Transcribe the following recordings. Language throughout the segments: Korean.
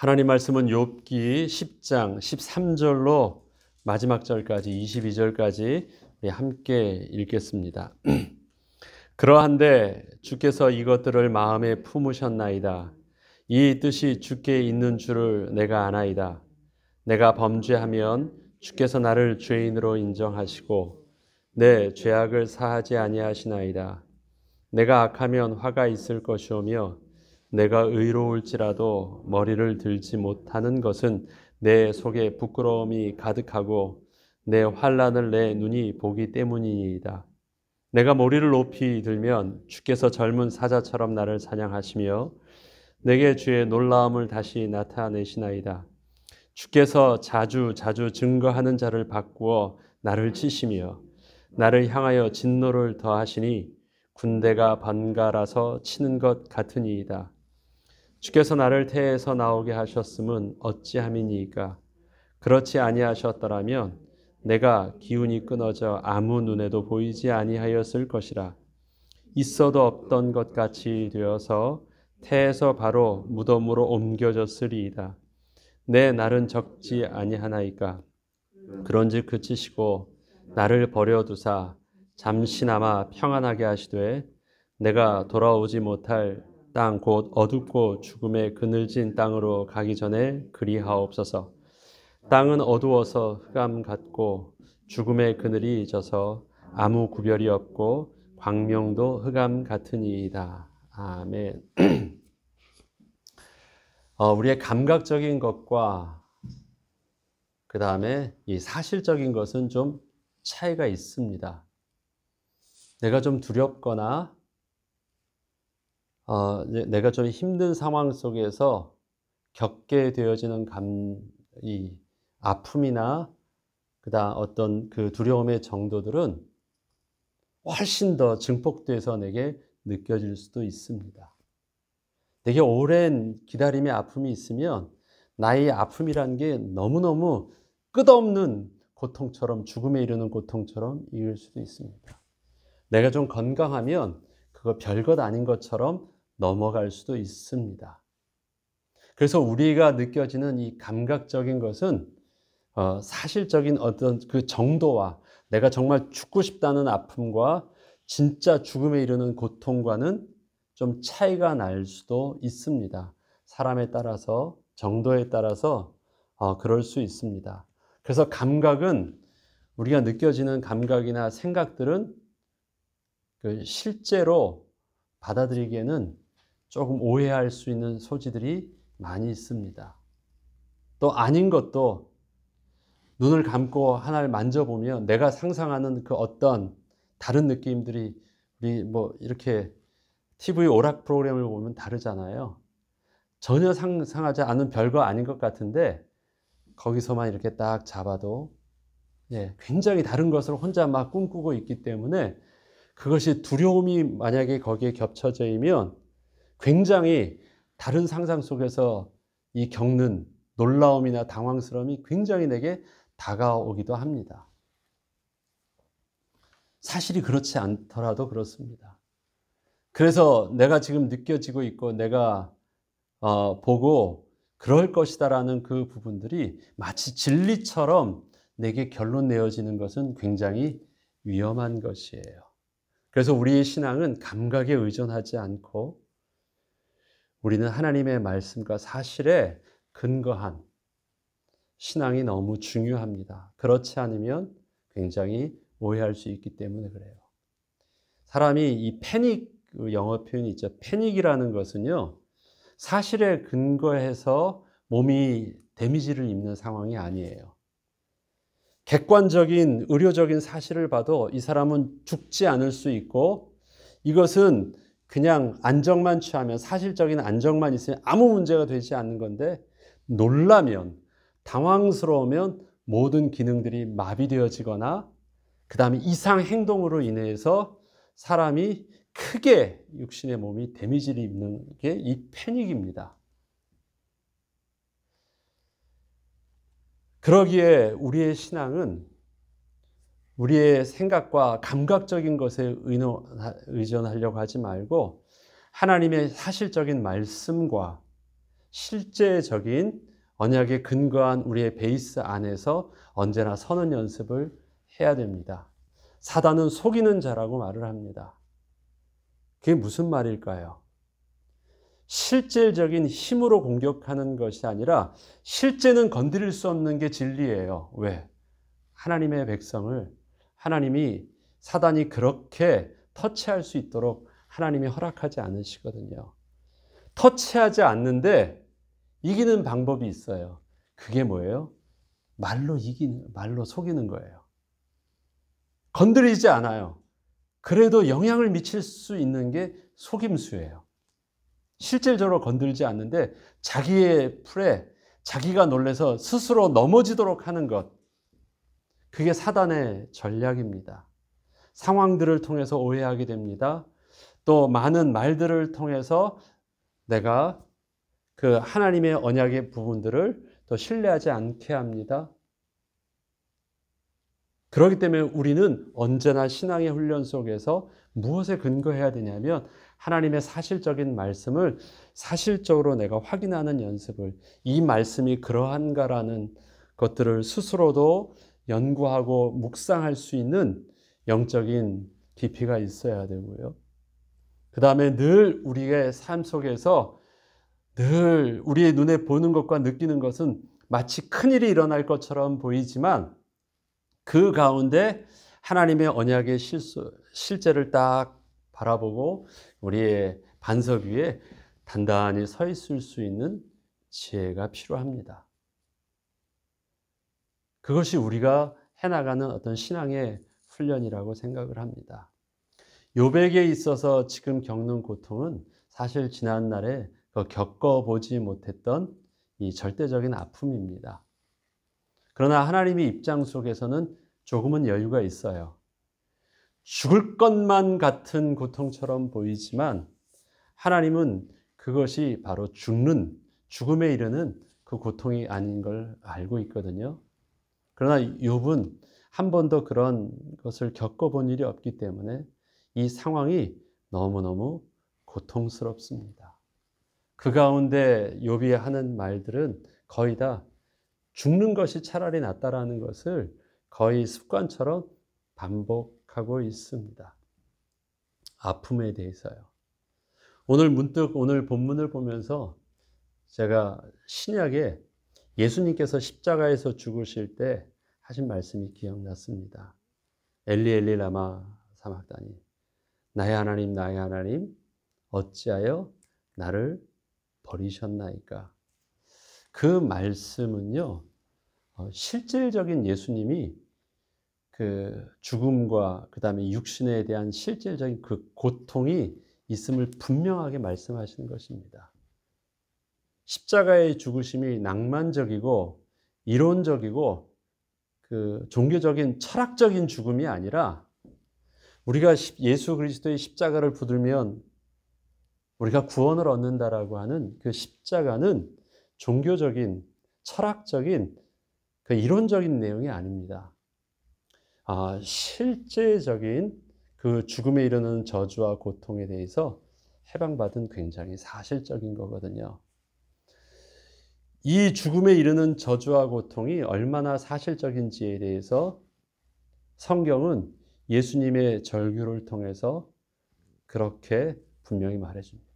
하나님 말씀은 욥기 10장 13절로 마지막 절까지 22절까지 우리 함께 읽겠습니다. 그러한데 주께서 이것들을 마음에 품으셨나이다. 이 뜻이 주께 있는 줄을 내가 아나이다. 내가 범죄하면 주께서 나를 죄인으로 인정하시고 내 죄악을 사하지 아니하시나이다. 내가 악하면 화가 있을 것이오며 내가 의로울지라도 머리를 들지 못하는 것은 내 속에 부끄러움이 가득하고 내 환난을 내 눈이 보기 때문이니이다. 내가 머리를 높이 들면 주께서 젊은 사자처럼 나를 사냥하시며 내게 주의 놀라움을 다시 나타내시나이다. 주께서 자주 증거하는 자를 바꾸어 나를 치시며 나를 향하여 진노를 더하시니 군대가 번갈아서 치는 것 같으니이다. 주께서 나를 태에서 나오게 하셨음은 어찌함이니까? 그렇지 아니하셨더라면 내가 기운이 끊어져 아무 눈에도 보이지 아니하였을 것이라. 있어도 없던 것 같이 되어서 태에서 바로 무덤으로 옮겨졌으리이다. 내 날은 적지 아니하나이까? 그런즉 그치시고 나를 버려두사 잠시나마 평안하게 하시되 내가 돌아오지 못할 땅 곧 어둡고 죽음의 그늘진 땅으로 가기 전에 그리하옵소서. 땅은 어두워서 흑암 같고 죽음의 그늘이 져서 아무 구별이 없고 광명도 흑암 같으니이다. 아멘. 우리의 감각적인 것과 그 다음에 이 사실적인 것은 좀 차이가 있습니다. 내가 좀 두렵거나 내가 좀 힘든 상황 속에서 겪게 되어지는 이 아픔이나 그다음 어떤 그 두려움의 정도들은 훨씬 더 증폭돼서 내게 느껴질 수도 있습니다. 되게 오랜 기다림의 아픔이 있으면 나의 아픔이란 게 너무너무 끝없는 고통처럼 죽음에 이르는 고통처럼 이을 수도 있습니다. 내가 좀 건강하면 그거 별것 아닌 것처럼 넘어갈 수도 있습니다. 그래서 우리가 느껴지는 이 감각적인 것은 사실적인 어떤 그 정도와 내가 정말 죽고 싶다는 아픔과 진짜 죽음에 이르는 고통과는 좀 차이가 날 수도 있습니다. 사람에 따라서 정도에 따라서 그럴 수 있습니다. 그래서 감각은 우리가 느껴지는 감각이나 생각들은 실제로 받아들이기에는 조금 오해할 수 있는 소지들이 많이 있습니다. 또 아닌 것도 눈을 감고 하나를 만져보면 내가 상상하는 그 어떤 다른 느낌들이 우리 뭐 이렇게 TV 오락 프로그램을 보면 다르잖아요. 전혀 상상하지 않은 별거 아닌 것 같은데 거기서만 이렇게 딱 잡아도 굉장히 다른 것을 혼자 막 꿈꾸고 있기 때문에 그것이 두려움이 만약에 거기에 겹쳐져 있으면 굉장히 다른 상상 속에서 이 겪는 놀라움이나 당황스러움이 굉장히 내게 다가오기도 합니다. 사실이 그렇지 않더라도 그렇습니다. 그래서 내가 지금 느껴지고 있고 내가 보고 그럴 것이다라는 그 부분들이 마치 진리처럼 내게 결론 내어지는 것은 굉장히 위험한 것이에요. 그래서 우리의 신앙은 감각에 의존하지 않고 우리는 하나님의 말씀과 사실에 근거한 신앙이 너무 중요합니다. 그렇지 않으면 굉장히 오해할 수 있기 때문에 그래요. 사람이 이 패닉, 영어 표현이 있죠. 패닉이라는 것은요, 사실에 근거해서 몸이 데미지를 입는 상황이 아니에요. 객관적인 의료적인 사실을 봐도 이 사람은 죽지 않을 수 있고 이것은 그냥 안정만 취하면 사실적인 안정만 있으면 아무 문제가 되지 않는 건데 놀라면 당황스러우면 모든 기능들이 마비되어지거나 그 다음에 이상 행동으로 인해서 사람이 크게 육신의 몸이 데미지를 입는 게 이 패닉입니다. 그러기에 우리의 신앙은 우리의 생각과 감각적인 것에 의존하려고 하지 말고 하나님의 사실적인 말씀과 실제적인 언약에 근거한 우리의 베이스 안에서 언제나 서는 연습을 해야 됩니다. 사단은 속이는 자라고 말을 합니다. 그게 무슨 말일까요? 실질적인 힘으로 공격하는 것이 아니라 실제는 건드릴 수 없는 게 진리예요. 왜? 하나님의 백성을 하나님이 사단이 그렇게 터치할 수 있도록 하나님이 허락하지 않으시거든요. 터치하지 않는데 이기는 방법이 있어요. 그게 뭐예요? 말로 속이는 거예요. 건드리지 않아요. 그래도 영향을 미칠 수 있는 게 속임수예요. 실질적으로 건들지 않는데 자기의 풀에 자기가 놀라서 스스로 넘어지도록 하는 것. 그게 사단의 전략입니다. 상황들을 통해서 오해하게 됩니다. 또 많은 말들을 통해서 내가 그 하나님의 언약의 부분들을 또 신뢰하지 않게 합니다. 그렇기 때문에 우리는 언제나 신앙의 훈련 속에서 무엇에 근거해야 되냐면 하나님의 사실적인 말씀을 사실적으로 내가 확인하는 연습을, 이 말씀이 그러한가라는 것들을 스스로도 연구하고 묵상할 수 있는 영적인 깊이가 있어야 되고요. 그 다음에 늘 우리의 삶 속에서 늘 우리의 눈에 보는 것과 느끼는 것은 마치 큰일이 일어날 것처럼 보이지만 그 가운데 하나님의 언약의 실제를 딱 바라보고 우리의 반석 위에 단단히 서 있을 수 있는 지혜가 필요합니다. 그것이 우리가 해나가는 어떤 신앙의 훈련이라고 생각을 합니다. 욥에게 있어서 지금 겪는 고통은 사실 지난날에 겪어보지 못했던 이 절대적인 아픔입니다. 그러나 하나님의 입장 속에서는 조금은 여유가 있어요. 죽을 것만 같은 고통처럼 보이지만 하나님은 그것이 바로 죽음에 이르는 그 고통이 아닌 걸 알고 있거든요. 그러나 욥은 한 번도 그런 것을 겪어본 일이 없기 때문에 이 상황이 너무너무 고통스럽습니다. 그 가운데 욥이 하는 말들은 거의 다 죽는 것이 차라리 낫다라는 것을 거의 습관처럼 반복하고 있습니다. 아픔에 대해서요. 문득 오늘 본문을 보면서 제가 신약에 예수님께서 십자가에서 죽으실 때 하신 말씀이 기억났습니다. 엘리 엘리 라마 사막다니, 나의 하나님 어찌하여 나를 버리셨나이까. 그 말씀은요, 실질적인 예수님이 그 죽음과 그 다음에 육신에 대한 실질적인 그 고통이 있음을 분명하게 말씀하시는 것입니다. 십자가의 죽으심이 낭만적이고 이론적이고 그 종교적인 철학적인 죽음이 아니라 우리가 예수 그리스도의 십자가를 붙들면 우리가 구원을 얻는다라고 하는 그 십자가는 종교적인 철학적인 그 이론적인 내용이 아닙니다. 실제적인 그 죽음에 이르는 저주와 고통에 대해서 해방받은 굉장히 사실적인 거거든요. 이 죽음에 이르는 저주와 고통이 얼마나 사실적인지에 대해서 성경은 예수님의 절규를 통해서 그렇게 분명히 말해줍니다.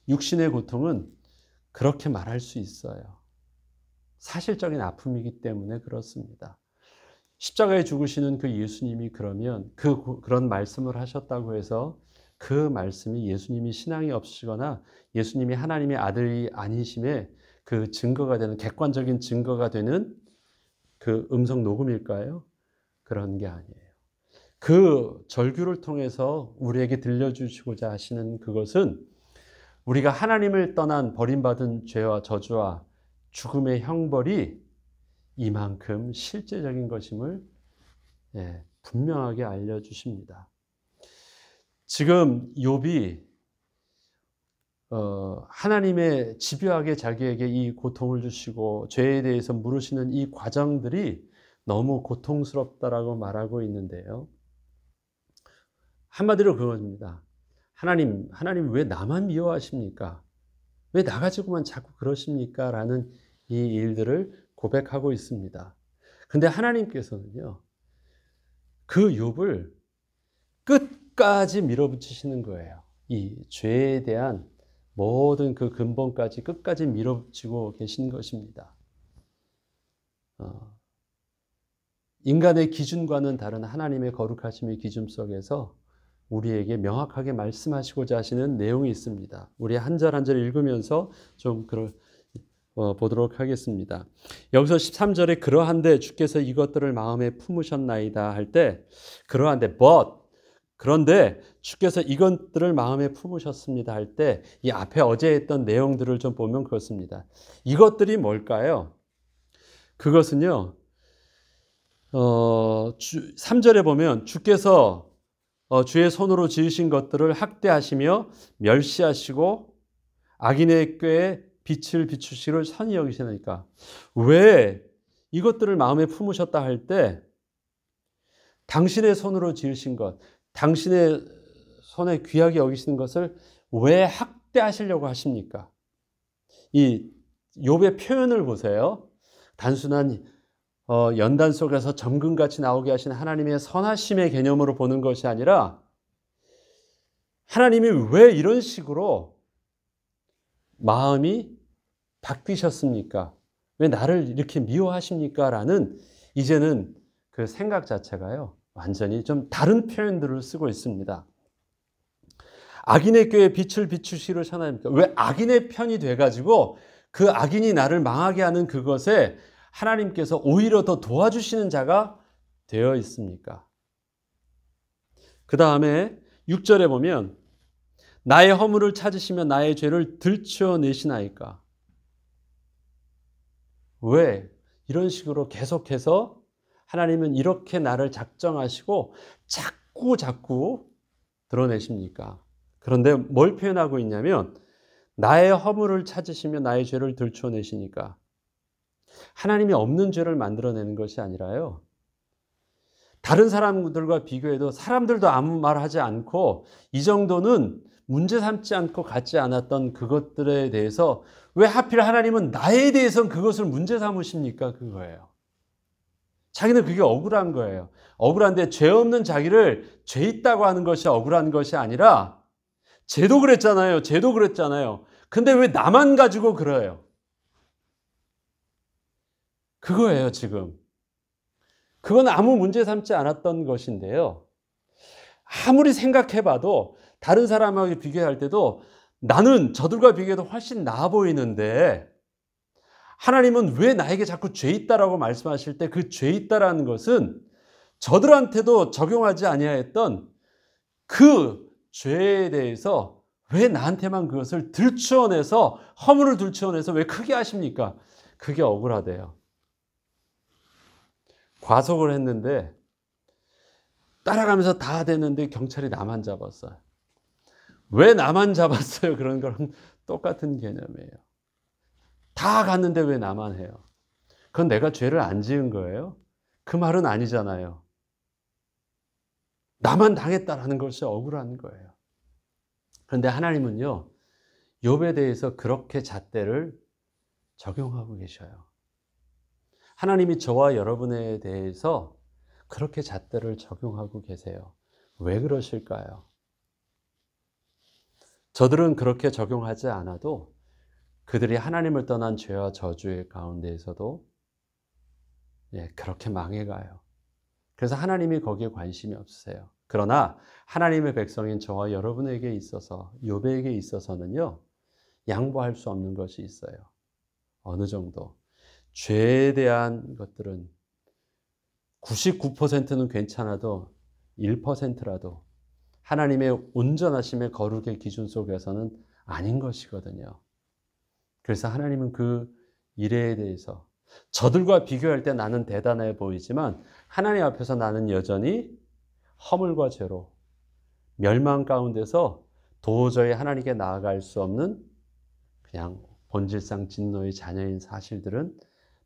육신의 고통은 그렇게 말할 수 있어요. 사실적인 아픔이기 때문에 그렇습니다. 십자가에 죽으시는 그 예수님이 그러면 그런 말씀을 하셨다고 해서 그 말씀이 예수님이 신앙이 없으시거나 예수님이 하나님의 아들이 아니심에 그 증거가 되는, 객관적인 증거가 되는 그 음성 녹음일까요? 그런 게 아니에요. 그 절규를 통해서 우리에게 들려주시고자 하시는 그것은 우리가 하나님을 떠난 버림받은 죄와 저주와 죽음의 형벌이 이만큼 실제적인 것임을 분명하게 알려주십니다. 지금 욥이 하나님의 집요하게 자기에게 이 고통을 주시고 죄에 대해서 물으시는 이 과정들이 너무 고통스럽다라고 말하고 있는데요. 한마디로 그겁니다. 하나님 왜 나만 미워하십니까? 왜 나 가지고만 자꾸 그러십니까? 라는 이 일들을 고백하고 있습니다. 근데 하나님께서는요, 그 욥을 끝까지 밀어붙이시는 거예요. 이 죄에 대한 모든 그 근본까지 끝까지 밀어붙이고 계신 것입니다. 인간의 기준과는 다른 하나님의 거룩하심의 기준 속에서 우리에게 명확하게 말씀하시고자 하시는 내용이 있습니다. 우리 한 절 한 절 읽으면서 좀 보도록 하겠습니다. 여기서 13절에 그러한데 주께서 이것들을 마음에 품으셨나이다 할 때, 그러한데 그런데 주께서 이것들을 마음에 품으셨습니다 할 때, 이 앞에 어제 했던 내용들을 좀 보면 그렇습니다. 이것들이 뭘까요? 그것은요, 3절에 보면 주께서 주의 손으로 지으신 것들을 학대하시며 멸시하시고 악인의 꾀에 빛을 비추시기를 선히 여기시니까, 왜 이것들을 마음에 품으셨다 할 때 당신의 손으로 지으신 것, 당신의 손에 귀하게 여기시는 것을 왜 학대하시려고 하십니까? 이 욥의 표현을 보세요. 단순한 연단 속에서 점근같이 나오게 하신 하나님의 선하심의 개념으로 보는 것이 아니라, 하나님이 왜 이런 식으로 마음이 바뀌셨습니까? 왜 나를 이렇게 미워하십니까? 라는 이제는 그 생각 자체가요, 완전히 좀 다른 표현들을 쓰고 있습니다. 악인의 꾀에 빛을 비추시기를 선하십니까? 왜 악인의 편이 돼가지고 그 악인이 나를 망하게 하는 그것에 하나님께서 오히려 더 도와주시는 자가 되어 있습니까? 그 다음에 6절에 보면 나의 허물을 찾으시며 나의 죄를 들추어내시나이까? 왜 이런 식으로 계속해서 하나님은 이렇게 나를 작정하시고 자꾸 드러내십니까? 그런데 뭘 표현하고 있냐면 나의 허물을 찾으시며 나의 죄를 들추어내시니까, 하나님이 없는 죄를 만들어내는 것이 아니라요, 다른 사람들과 비교해도 사람들도 아무 말 하지 않고 이 정도는 문제 삼지 않고 갖지 않았던 그것들에 대해서 왜 하필 하나님은 나에 대해서는 그것을 문제 삼으십니까? 그거예요. 자기는 그게 억울한 거예요. 억울한데 죄 없는 자기를 죄 있다고 하는 것이 억울한 것이 아니라, 쟤도 그랬잖아요. 근데 왜 나만 가지고 그래요? 그거예요, 지금. 그건 아무 문제 삼지 않았던 것인데요. 아무리 생각해봐도 다른 사람하고 비교할 때도 나는 저들과 비교해도 훨씬 나아 보이는데, 하나님은 왜 나에게 자꾸 죄 있다라고 말씀하실 때 그 죄 있다라는 것은 저들한테도 적용하지 아니하였던 그 죄에 대해서 왜 나한테만 그것을 들추어내서, 허물을 들추어내서 왜 크게 하십니까? 그게 억울하대요. 과속을 했는데 따라가면서 다 됐는데 경찰이 나만 잡았어요. 왜 나만 잡았어요? 그런 거랑 똑같은 개념이에요. 다 갔는데 왜 나만 해요? 그건 내가 죄를 안 지은 거예요? 그 말은 아니잖아요. 나만 당했다라는 것이 억울한 거예요. 그런데 하나님은요, 욥에 대해서 그렇게 잣대를 적용하고 계셔요. 하나님이 저와 여러분에 대해서 그렇게 잣대를 적용하고 계세요. 왜 그러실까요? 저들은 그렇게 적용하지 않아도 그들이 하나님을 떠난 죄와 저주의 가운데에서도 그렇게 망해가요. 그래서 하나님이 거기에 관심이 없으세요. 그러나 하나님의 백성인 저와 여러분에게 있어서, 욥에게 있어서는요, 양보할 수 없는 것이 있어요. 어느 정도. 죄에 대한 것들은 99%는 괜찮아도 1%라도 하나님의 온전하심의 거룩의 기준 속에서는 아닌 것이거든요. 그래서 하나님은 그 일에 대해서, 저들과 비교할 때 나는 대단해 보이지만 하나님 앞에서 나는 여전히 허물과 죄로 멸망 가운데서 도저히 하나님께 나아갈 수 없는 그냥 본질상 진노의 자녀인 사실들은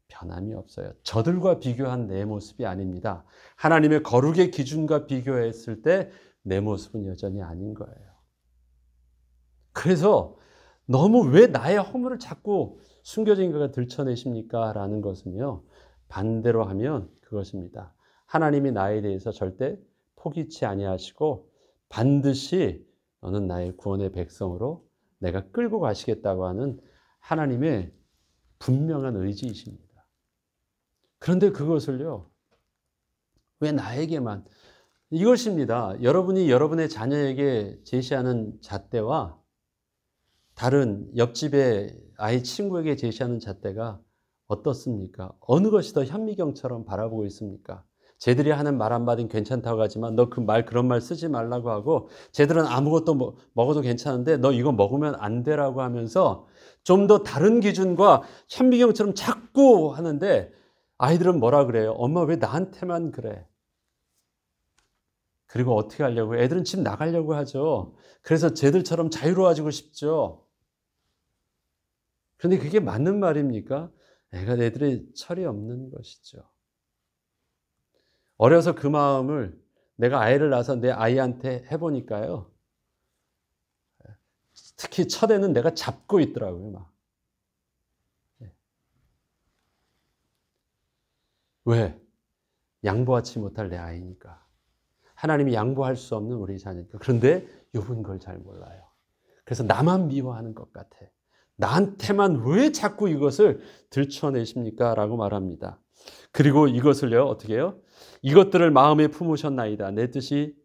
변함이 없어요. 저들과 비교한 내 모습이 아닙니다. 하나님의 거룩의 기준과 비교했을 때 내 모습은 여전히 아닌 거예요. 그래서 너무 왜 나의 허물을 자꾸 숨겨진 것을 들춰내십니까? 라는 것은요, 반대로 하면 그것입니다. 하나님이 나에 대해서 절대 포기치 아니하시고 반드시 너는 나의 구원의 백성으로 내가 끌고 가시겠다고 하는 하나님의 분명한 의지이십니다. 그런데 그것을요, 왜 나에게만, 이것입니다. 여러분이 여러분의 자녀에게 제시하는 잣대와 다른 옆집의 아이 친구에게 제시하는 잣대가 어떻습니까? 어느 것이 더 현미경처럼 바라보고 있습니까? 쟤들이 하는 말 한마디는 괜찮다고 하지만 너 그런 말 쓰지 말라고 하고, 쟤들은 아무것도 먹어도 괜찮은데 너 이거 먹으면 안 되라고 하면서 좀 더 다른 기준과 현미경처럼 자꾸 하는데, 아이들은 뭐라 그래요? 엄마 왜 나한테만 그래? 그리고 어떻게 하려고 해요? 애들은 집 나가려고 하죠. 그래서 쟤들처럼 자유로워지고 싶죠. 그런데 그게 맞는 말입니까? 애들의 철이 없는 것이죠. 어려서 그 마음을 내가 아이를 낳아서 내 아이한테 해보니까요, 특히 첫애는 내가 잡고 있더라고요, 막. 왜? 양보하지 못할 내 아이니까. 하나님이 양보할 수 없는 우리 자녀니까. 그런데 욥은 그걸 잘 몰라요. 그래서 나만 미워하는 것 같아. 나한테만 왜 자꾸 이것을 들춰내십니까? 라고 말합니다. 그리고 이것을요, 어떻게 해요? 이것들을 마음에 품으셨나이다. 내 뜻이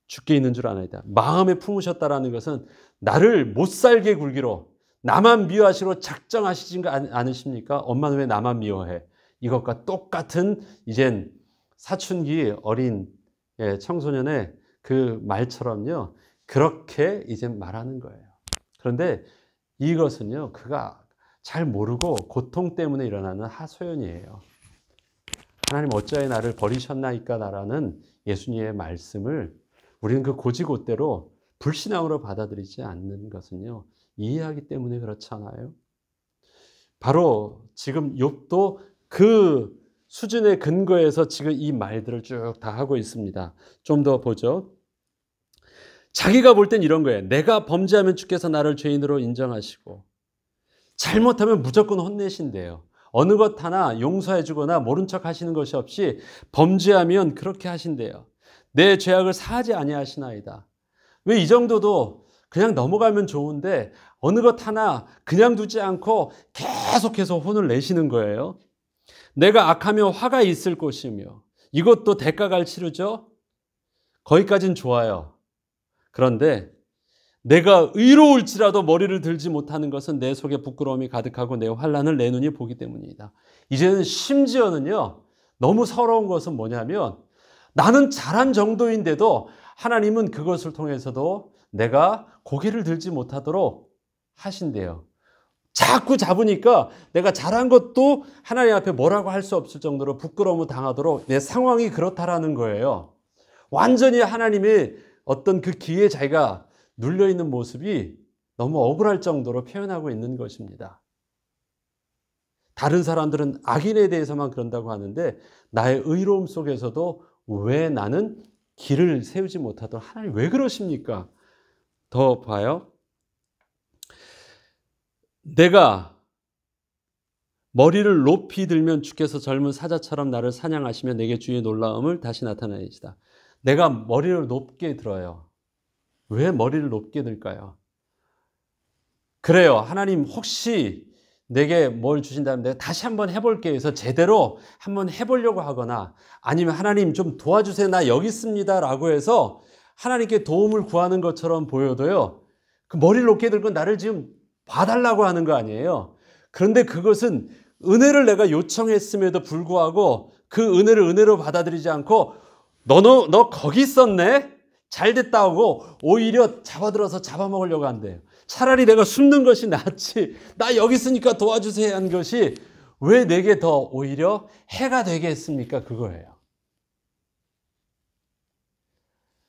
주께 있는 줄 아나이다. 마음에 품으셨다라는 것은 나를 못 살게 굴기로, 나만 미워하시로 작정하시지 않으십니까? 엄마는 왜 나만 미워해? 이것과 똑같은 이젠 사춘기 어린 청소년의 그 말처럼요, 그렇게 이제 말하는 거예요. 그런데 이것은요, 그가 잘 모르고 고통 때문에 일어나는 하소연이에요. 하나님 어찌하여 나를 버리셨나이까? 라는 예수님의 말씀을 우리는 그 고지고대로 불신앙으로 받아들이지 않는 것은요, 이해하기 때문에 그렇잖아요. 바로 지금 욥도 그 수준의 근거에서 지금 이 말들을 쭉 다 하고 있습니다. 좀 더 보죠. 자기가 볼 땐 이런 거예요. 내가 범죄하면 주께서 나를 죄인으로 인정하시고, 잘못하면 무조건 혼내신대요. 어느 것 하나 용서해 주거나 모른 척 하시는 것이 없이 범죄하면 그렇게 하신대요. 내 죄악을 사하지 아니하시나이다. 왜 이 정도도 그냥 넘어가면 좋은데 어느 것 하나 그냥 두지 않고 계속해서 혼을 내시는 거예요. 내가 악하며 화가 있을 것이며, 이것도 대가가 치르죠. 거기까지는 좋아요. 그런데 내가 의로울지라도 머리를 들지 못하는 것은 내 속에 부끄러움이 가득하고 내 환난을 내 눈이 보기 때문이다. 이제는 심지어는요, 너무 서러운 것은 뭐냐면, 나는 잘한 정도인데도 하나님은 그것을 통해서도 내가 고개를 들지 못하도록 하신대요. 자꾸 잡으니까 내가 잘한 것도 하나님 앞에 뭐라고 할 수 없을 정도로 부끄러움을 당하도록 내 상황이 그렇다라는 거예요. 완전히 하나님의 어떤 그 기에 자기가 눌려있는 모습이 너무 억울할 정도로 표현하고 있는 것입니다. 다른 사람들은 악인에 대해서만 그런다고 하는데, 나의 의로움 속에서도 왜 나는 길을 세우지 못하도록 하나님 왜 그러십니까? 더 봐요. 내가 머리를 높이 들면 주께서 젊은 사자처럼 나를 사냥하시며 내게 주의 놀라움을 다시 나타내시다. 내가 머리를 높게 들어요. 왜 머리를 높게 들까요? 그래요. 하나님 혹시 내게 뭘 주신다면 내가 다시 한번 해볼게 해서 제대로 한번 해보려고 하거나, 아니면 하나님 좀 도와주세요, 나 여기 있습니다 라고 해서 하나님께 도움을 구하는 것처럼 보여도요, 그 머리를 높게 들고 나를 지금 봐달라고 하는 거 아니에요. 그런데 그것은 은혜를 내가 요청했음에도 불구하고 그 은혜를 은혜로 받아들이지 않고 너 거기 있었네? 잘 됐다 하고 오히려 잡아들어서 잡아먹으려고 한대요. 차라리 내가 숨는 것이 낫지, 나 여기 있으니까 도와주세요 한 것이 왜 내게 더 오히려 해가 되겠습니까? 그거예요.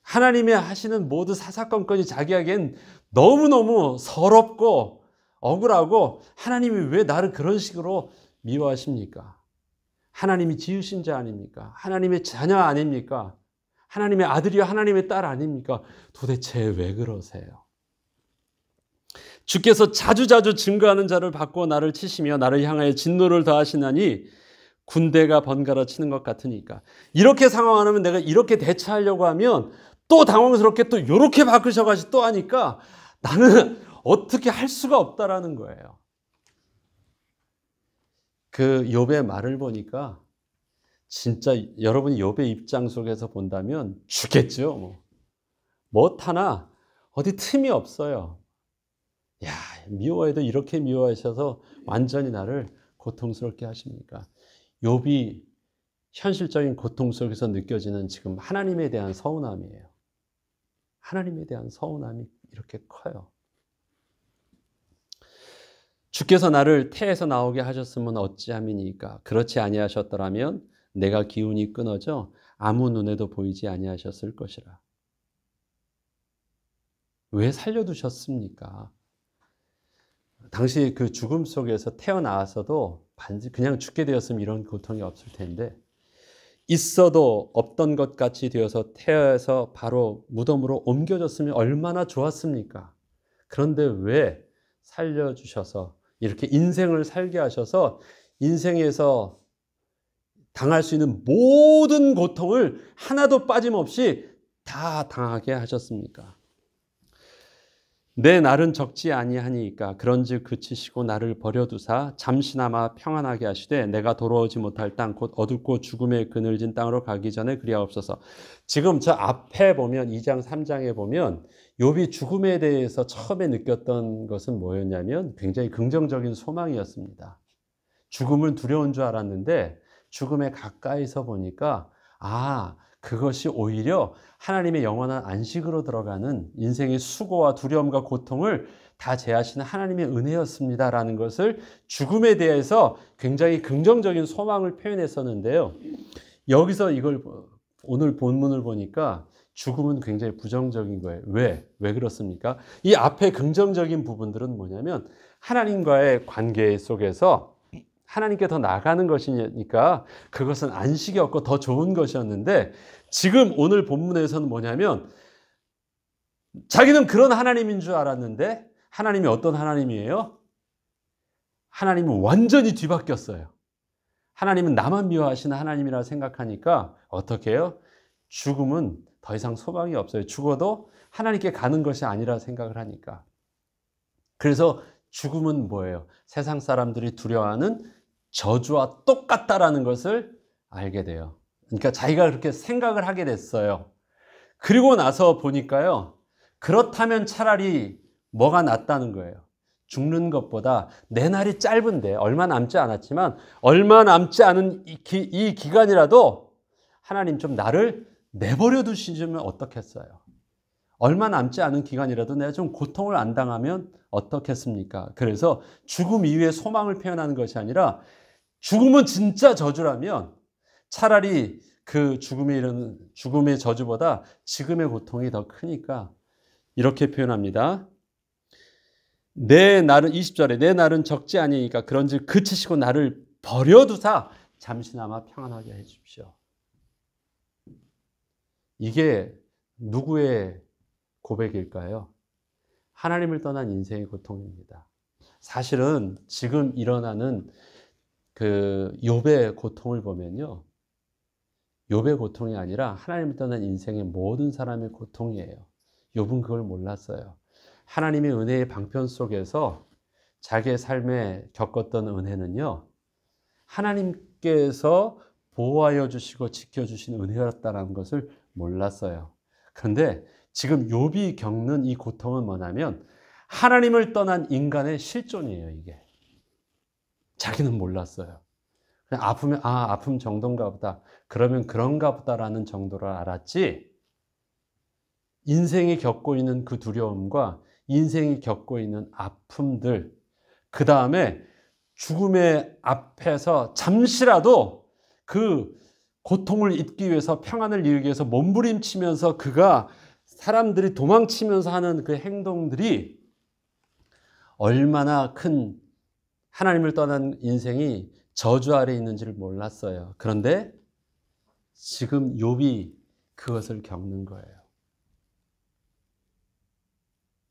하나님이 하시는 모든 사사건건이 자기에겐 너무너무 서럽고 억울하고, 하나님이 왜 나를 그런 식으로 미워하십니까? 하나님이 지으신 자 아닙니까? 하나님의 자녀 아닙니까? 하나님의 아들이요 하나님의 딸 아닙니까? 도대체 왜 그러세요? 주께서 자주자주 증거하는 자를 받고 나를 치시며 나를 향하여 진노를 더하시나니 군대가 번갈아 치는 것 같으니까. 이렇게 상황하면 내가 이렇게 대처하려고 하면 또 당황스럽게 또 이렇게 바꾸셔가지고 또 하니까 나는 어떻게 할 수가 없다라는 거예요. 그 욥의 말을 보니까 진짜 여러분이 욥의 입장 속에서 본다면 죽겠죠. 못하나 어디 틈이 없어요. 야, 미워해도 이렇게 미워하셔서 완전히 나를 고통스럽게 하십니까? 욥이 현실적인 고통 속에서 느껴지는 지금 하나님에 대한 서운함이에요. 하나님에 대한 서운함이 이렇게 커요. 주께서 나를 태에서 나오게 하셨으면 어찌함이니까. 그렇지 아니하셨더라면 내가 기운이 끊어져 아무 눈에도 보이지 아니하셨을 것이라. 왜 살려두셨습니까? 당시 그 죽음 속에서 태어나서도 그냥 죽게 되었으면 이런 고통이 없을 텐데 있어도 없던 것 같이 되어서 태어서 바로 무덤으로 옮겨졌으면 얼마나 좋았습니까? 그런데 왜 살려주셔서 이렇게 인생을 살게 하셔서 인생에서 당할 수 있는 모든 고통을 하나도 빠짐없이 다 당하게 하셨습니까? 내 날은 적지 아니하니까 그런즉 그치시고 나를 버려두사 잠시나마 평안하게 하시되 내가 돌아오지 못할 땅 곧 어둡고 죽음의 그늘진 땅으로 가기 전에 그리하옵소서. 지금 저 앞에 보면 2장 3장에 보면 욥이 죽음에 대해서 처음에 느꼈던 것은 뭐였냐면 굉장히 긍정적인 소망이었습니다. 죽음은 두려운 줄 알았는데 죽음에 가까이서 보니까 그것이 오히려 하나님의 영원한 안식으로 들어가는 인생의 수고와 두려움과 고통을 다 제하시는 하나님의 은혜였습니다라는 것을 죽음에 대해서 굉장히 긍정적인 소망을 표현했었는데요. 여기서 이걸 오늘 본문을 보니까 죽음은 굉장히 부정적인 거예요. 왜 그렇습니까? 이 앞에 긍정적인 부분들은 뭐냐면 하나님과의 관계 속에서 하나님께 더 나아가는 것이니까 그것은 안식이 없고 더 좋은 것이었는데 지금 오늘 본문에서는 뭐냐면 자기는 그런 하나님인 줄 알았는데 하나님이 어떤 하나님이에요? 하나님은 완전히 뒤바뀌었어요. 하나님은 나만 미워하시는 하나님이라 생각하니까 어떻게 해요? 죽음은 더 이상 소망이 없어요. 죽어도 하나님께 가는 것이 아니라 생각을 하니까. 그래서 죽음은 뭐예요? 세상 사람들이 두려워하는 저주와 똑같다라는 것을 알게 돼요. 그러니까 자기가 그렇게 생각을 하게 됐어요. 그리고 나서 보니까요. 그렇다면 차라리 뭐가 낫다는 거예요. 죽는 것보다 내 날이 짧은데 얼마 남지 않았지만 얼마 남지 않은 이 기간이라도 하나님 좀 나를 내버려 두시면 어떻겠어요? 얼마 남지 않은 기간이라도 내가 좀 고통을 안 당하면 어떻겠습니까? 그래서 죽음 이후에 소망을 표현하는 것이 아니라 죽음은 진짜 저주라면 차라리 그 죽음의 저주보다 지금의 고통이 더 크니까 이렇게 표현합니다. 내 날은 20절에 내 날은 적지 아니니까 그런즉 그치시고 나를 버려두사 잠시나마 평안하게 해 주십시오. 이게 누구의 고백일까요? 하나님을 떠난 인생의 고통입니다. 사실은 지금 일어나는 그 욥의 고통을 보면요. 욥의 고통이 아니라 하나님을 떠난 인생의 모든 사람의 고통이에요. 욥은 그걸 몰랐어요. 하나님의 은혜의 방편 속에서 자기의 삶에 겪었던 은혜는요. 하나님께서 보호하여 주시고 지켜주신 은혜였다는 것을 몰랐어요. 그런데 지금 욥이 겪는 이 고통은 뭐냐면 하나님을 떠난 인간의 실존이에요. 이게. 자기는 몰랐어요. 그냥 아프면 아픔 정도인가 보다. 그러면 그런가 보다라는 정도를 알았지. 인생이 겪고 있는 그 두려움과 인생이 겪고 있는 아픔들, 그 다음에 죽음의 앞에서 잠시라도 그 고통을 잊기 위해서 평안을 이루기 위해서 몸부림치면서 그가 사람들이 도망치면서 하는 그 행동들이 얼마나 큰 하나님을 떠난 인생이 저주 아래 있는지를 몰랐어요. 그런데 지금 욥이 그것을 겪는 거예요.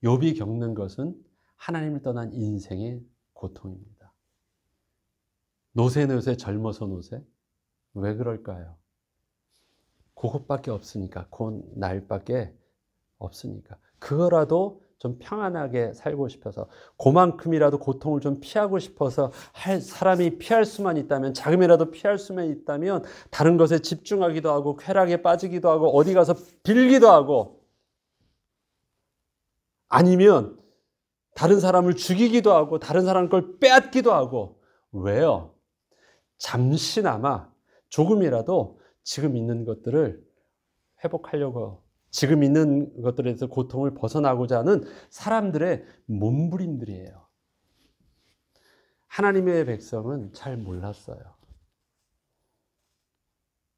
욥이 겪는 것은 하나님을 떠난 인생의 고통입니다. 노세 젊어서 노세? 왜 그럴까요? 그것밖에 없으니까, 그 날밖에 없으니까. 그거라도 좀 평안하게 살고 싶어서, 그만큼이라도 고통을 좀 피하고 싶어서 사람이 피할 수만 있다면, 자금이라도 피할 수만 있다면 다른 것에 집중하기도 하고 쾌락에 빠지기도 하고 어디 가서 빌기도 하고, 아니면 다른 사람을 죽이기도 하고 다른 사람 걸 빼앗기도 하고. 왜요? 잠시나마 조금이라도 지금 있는 것들을 회복하려고, 지금 있는 것들에서 고통을 벗어나고자 하는 사람들의 몸부림들이에요. 하나님의 백성은 잘 몰랐어요.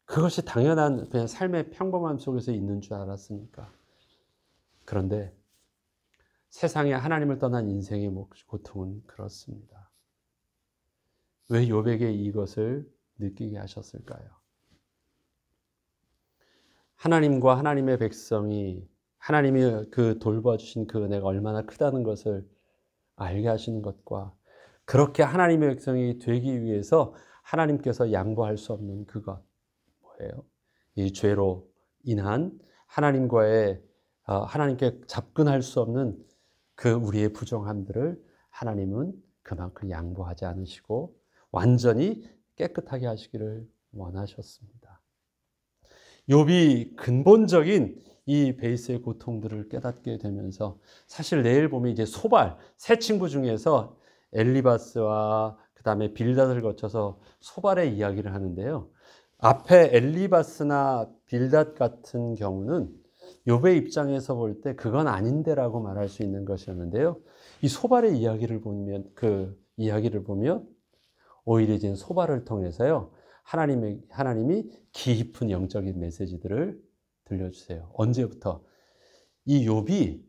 그것이 당연한 그냥 삶의 평범함 속에서 있는 줄 알았으니까. 그런데 세상에 하나님을 떠난 인생의 고통은 그렇습니다. 왜 욥에게 이것을 느끼게 하셨을까요? 하나님과 하나님의 백성이, 하나님이 그 돌봐주신 그 은혜가 얼마나 크다는 것을 알게 하시는 것과, 그렇게 하나님의 백성이 되기 위해서 하나님께서 양보할 수 없는 그것, 뭐예요? 이 죄로 인한 하나님께 접근할 수 없는 그 우리의 부정함들을 하나님은 그만큼 양보하지 않으시고 완전히 깨끗하게 하시기를 원하셨습니다. 욥이 근본적인 이 베이스의 고통들을 깨닫게 되면서, 사실 내일 보면 이제 소발, 세 친구 중에서 엘리바스와 그 다음에 빌닷을 거쳐서 소발의 이야기를 하는데요. 앞에 엘리바스나 빌닷 같은 경우는 욥의 입장에서 볼 때 그건 아닌데라고 말할 수 있는 것이었는데요. 이 소발의 이야기를 보면 오히려 이제 소발을 통해서요, 하나님이 깊은 영적인 메시지들을 들려주세요. 언제부터? 이 욥이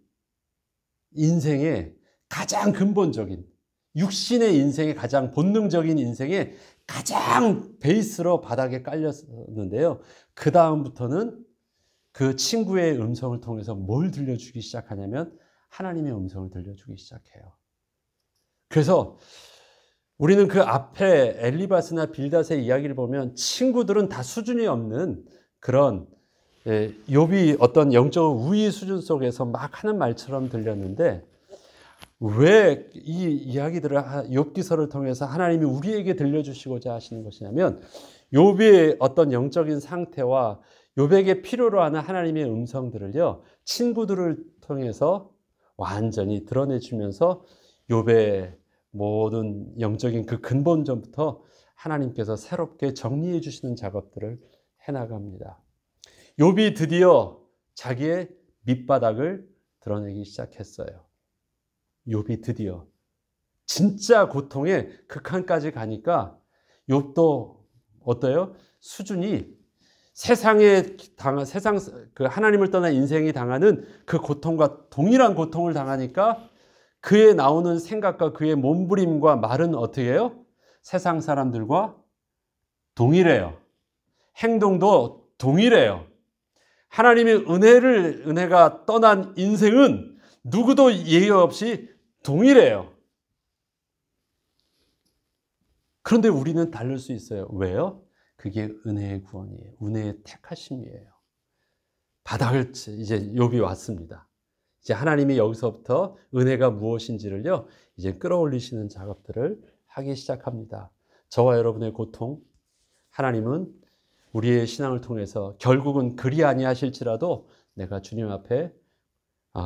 인생의 가장 근본적인, 육신의 인생의 가장 본능적인 인생의 가장 베이스로 바닥에 깔렸는데요. 그 다음부터는 그 친구의 음성을 통해서 뭘 들려주기 시작하냐면 하나님의 음성을 들려주기 시작해요. 그래서 우리는 그 앞에 엘리바스나 빌닷의 이야기를 보면 친구들은 다 수준이 없는 그런, 욥이 어떤 영적 우위 수준 속에서 막 하는 말처럼 들렸는데, 왜 이 이야기들을 욥기서를 통해서 하나님이 우리에게 들려주시고자 하시는 것이냐면, 욥의 어떤 영적인 상태와 욥에게 필요로 하는 하나님의 음성들을요, 친구들을 통해서 완전히 드러내주면서 욥의 모든 영적인 그 근본전부터 하나님께서 새롭게 정리해 주시는 작업들을 해나갑니다. 욥이 드디어 자기의 밑바닥을 드러내기 시작했어요. 욥이 드디어 진짜 고통의 극한까지 가니까 욥도 어때요? 수준이 세상 그 하나님을 떠난 인생이 당하는 그 고통과 동일한 고통을 당하니까 그에 나오는 생각과 그의 몸부림과 말은 어떻게 해요? 세상 사람들과 동일해요. 행동도 동일해요. 하나님의 은혜가 떠난 인생은 누구도 예의 없이 동일해요. 그런데 우리는 다를 수 있어요. 왜요? 그게 은혜의 구원이에요. 은혜의 택하심이에요. 바닥을 이제 욥이 왔습니다. 이제 하나님이 여기서부터 은혜가 무엇인지를요, 이제 끌어올리시는 작업들을 하기 시작합니다. 저와 여러분의 고통, 하나님은 우리의 신앙을 통해서 결국은 그리 아니하실지라도 내가 주님 앞에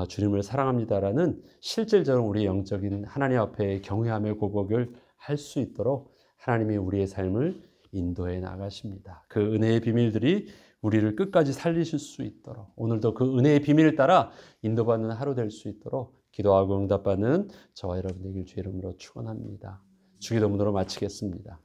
주님을 사랑합니다라는 실질적으로 우리 영적인 하나님 앞에 경외함의 고백을 할 수 있도록 하나님이 우리의 삶을 인도해 나가십니다. 그 은혜의 비밀들이 우리를 끝까지 살리실 수 있도록, 오늘도 그 은혜의 비밀을 따라 인도받는 하루 될 수 있도록 기도하고 응답받는 저와 여러분 되길 주의 이름으로 축원합니다. 주기도문으로 마치겠습니다.